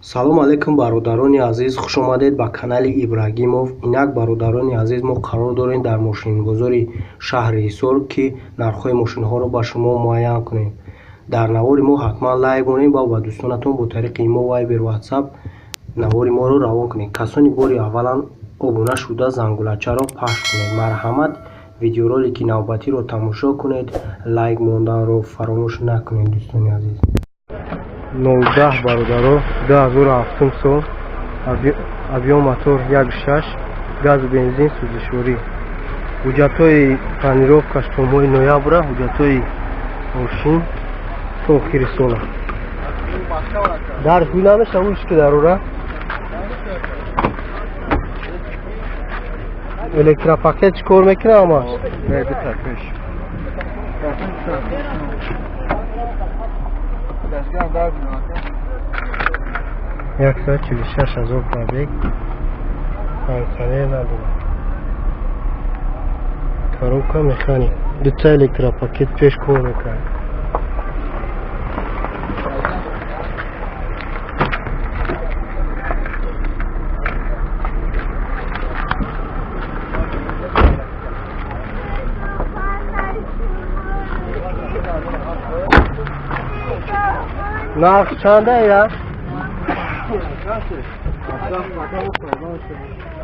салом алайкум бародарони азиз, хуш омадед ба канали Ибрагимов. Инак бародарони азиз, мо қарор дорем дар мошингузори шаҳри Ҳисор ки нархҳои мошинҳоро ба шумо муайян кунем. Дар навори мо ҳатман лайк монед ва ба дӯстонатон бо тариқи имо вайбер ватсап навори моро равон кунед. Касони бори аввалан обуна шуда зангулачаро пахш кунед. Марҳамат, видеоролики навбатиро тамошо кунед. Лайк монданро фаромӯш накунед дӯстони азиз. 19 бародаро 2007 сол, авион мотор 1.6, газ бензин сӯзишворӣ. ҳуҷҷатҳои панировкаш то моҳи ноябр, ҳуҷҷатҳои мошин то охири сол. дарс гӯй намеша уш ки дарора электропакет чӣ кор мекунад амаш? Яксот 46,000 пробег. Кондиционер надорад. Коробка механик. Дута электропакет пеш кор мекунад. Нарх чанда я?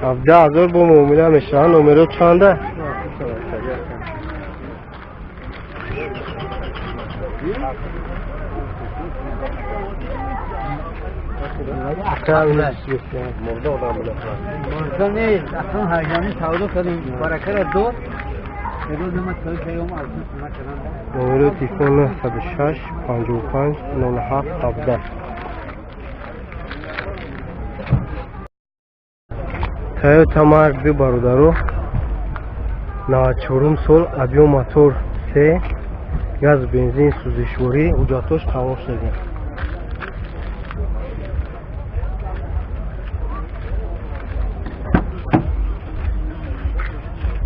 17,000 бо муомила мешава. номеро чанда? номеро телефон 96 55 07 17. Toyota Mark 2 бародаро 94 сол, авион мотор 3, газ бензин сӯзишворӣ, ҳуҷҷатош тамом шуда.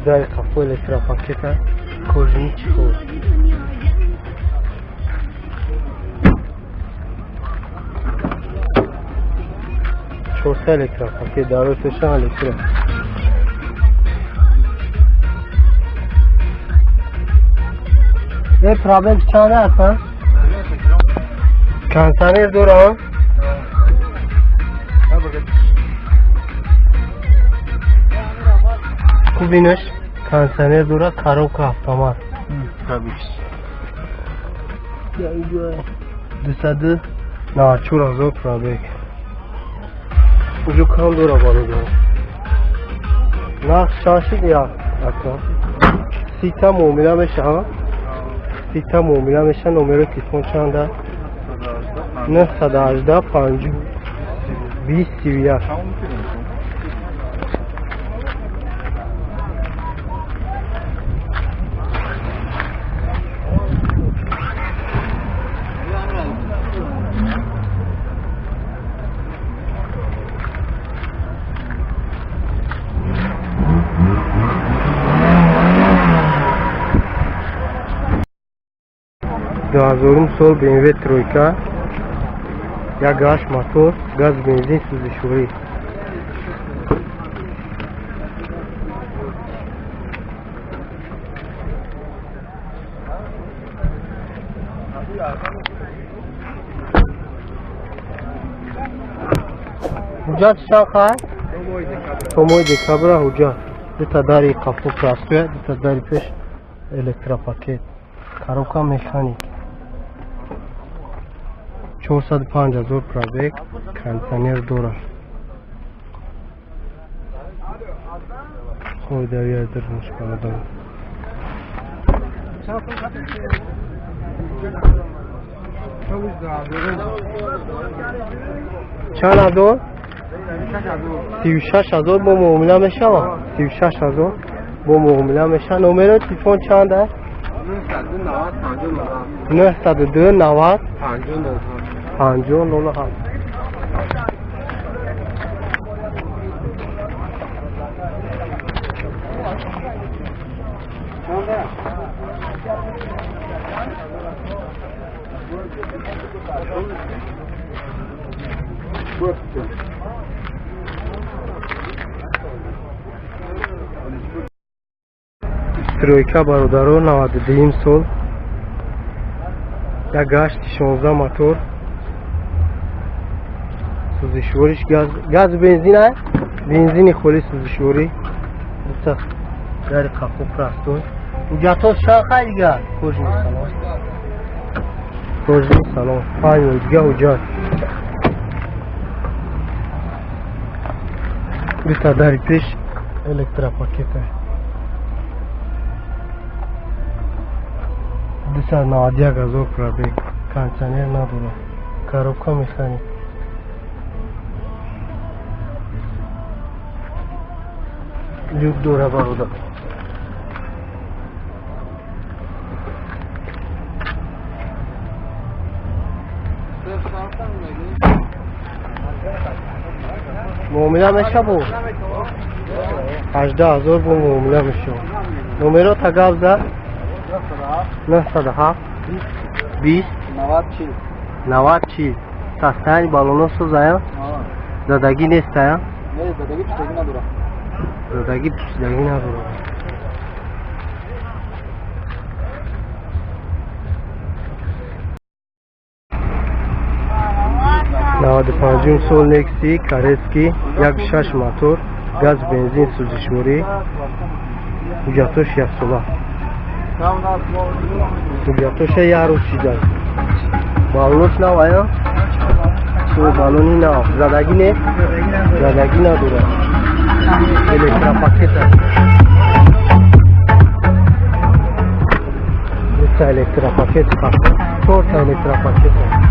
дай қафо электропакета кожини чихор. чорта электропакет даросешан электро. пробег чанда ҳастан? кондиционер дорам? кубинаш кондиционер дорад, коробка автомат. 294,000 пробег. уҷо кам дора бародар. нарх чанд шуд як акна? 30 муомила мешава? 30 муомила меша. номеро телефон чанда? 918 50 20 31. دوازدهم سال BMW ترویکا 1.8 мотор, газ бензин сӯзишворӣ. ҳуҷҷат чанд хай? то моҳи декабр ҳуҷҷат. дута дари қафо простоя, дута дари пеш электропакет. коробка механик. 405,000 пробег. кондиционер дорад. қоидаviya дирнишка дорад. чанд адор? 36,000 бо муомила мешава. 36,000 бо муомила меша. номеро телефон чанда? 992 90 5007. Стройка бародаро 92 сол. Як гашт 16 мотор. Сузишвориш газ бензин ай? Бензини холи сузишвори. Дута гари қафу прастой. Уҷато шахай дига. Кожни салон. Кожни салон. Панё дига уҷат. Дута дари пеш электропакет ай. 291,000 пробег. Кондиционер надора. Коробка механик. Люк дора бародар. معامله میشه بو 18,000 بو معامله میشه. نمره تا گاز ده 97 20 90 40 سستانی بالونو سوزایا زدگی نیست یا؟ نه زدگی پیشتگی نداره. زدگی پیشتگی نداره. نود پنجم سول نکسی کارسکی 1.6 موتور گاز بنزین سوزشوری حجتش 1 سوله حجتش یارو چیزه بالونش نه آیا تو بالونی نه زدگی نه زدگی نداره الکتروپاکت است دوتا الکتروپاکت چهار تا الکتروپاکت است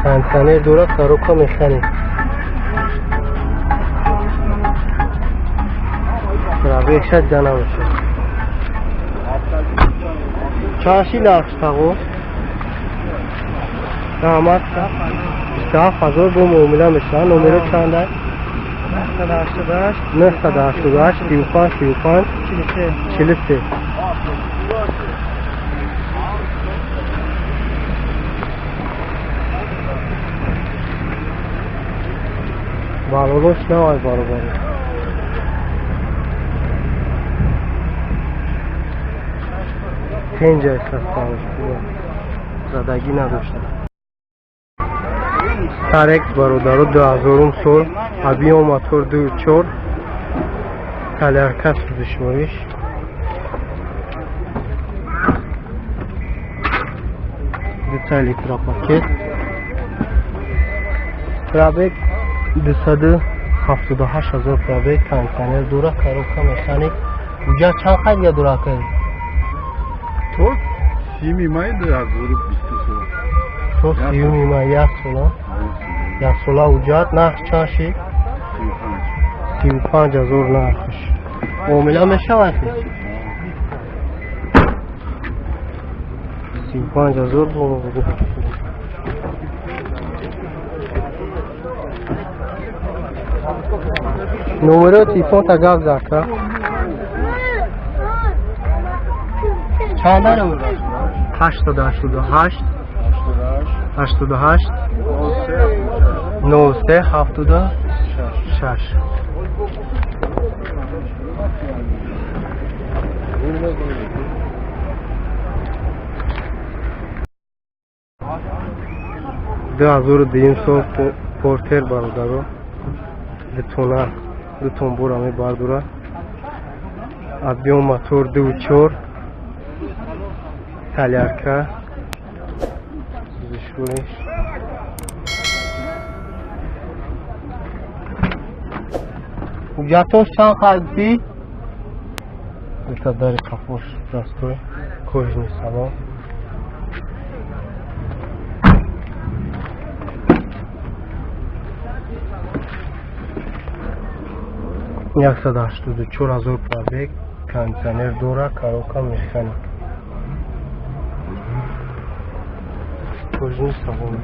کنسانر دوره کاروکا میخنی برای شد جانه باشه چاشی نقش تاقو قامت 27,000 با معامله میشه. نمره چنده؟ 988 35 35 43 بالونش نه آی بارو پنج استفاده زدگی نداشته. ترکس برادرو 2000 سال ابیو موتور 2.4 تلرکه سوزشوریش دوتا الکتروپاکت پرابگ 278,000 پرابگ کنسانر دوره کاروکا مکانیک اونجا چند خیلی دوره کنی؟ تو 30 مای 2020 تو 30 مای 1 سوله 1 سوله اوجات نخش چاشی 35,000 نخش معامله میشه وقتی 35,000 بگو نمره تیفون تا گفت زرکه چند نمره 88 88 93 76 2200 پورتر برادرو دتونا دو تنبور همی برداره ابیون موتور 2.4 تلرکه سوزشوریش حجتش چند خلطی دوتا داری کفوش راستوی کجنی سلام 184,000 пробег, кондиционер дора, коробка механик. Кожный салон.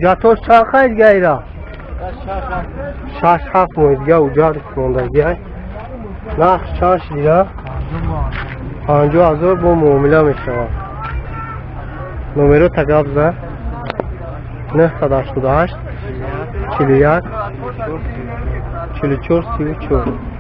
Гатош чахайд гайра. 6-7 ماه دیگه اونجا رسوندگی های نقش چند شدیده 50,000 با معامله می شود. نمرو تگاب زن 988 41 44 34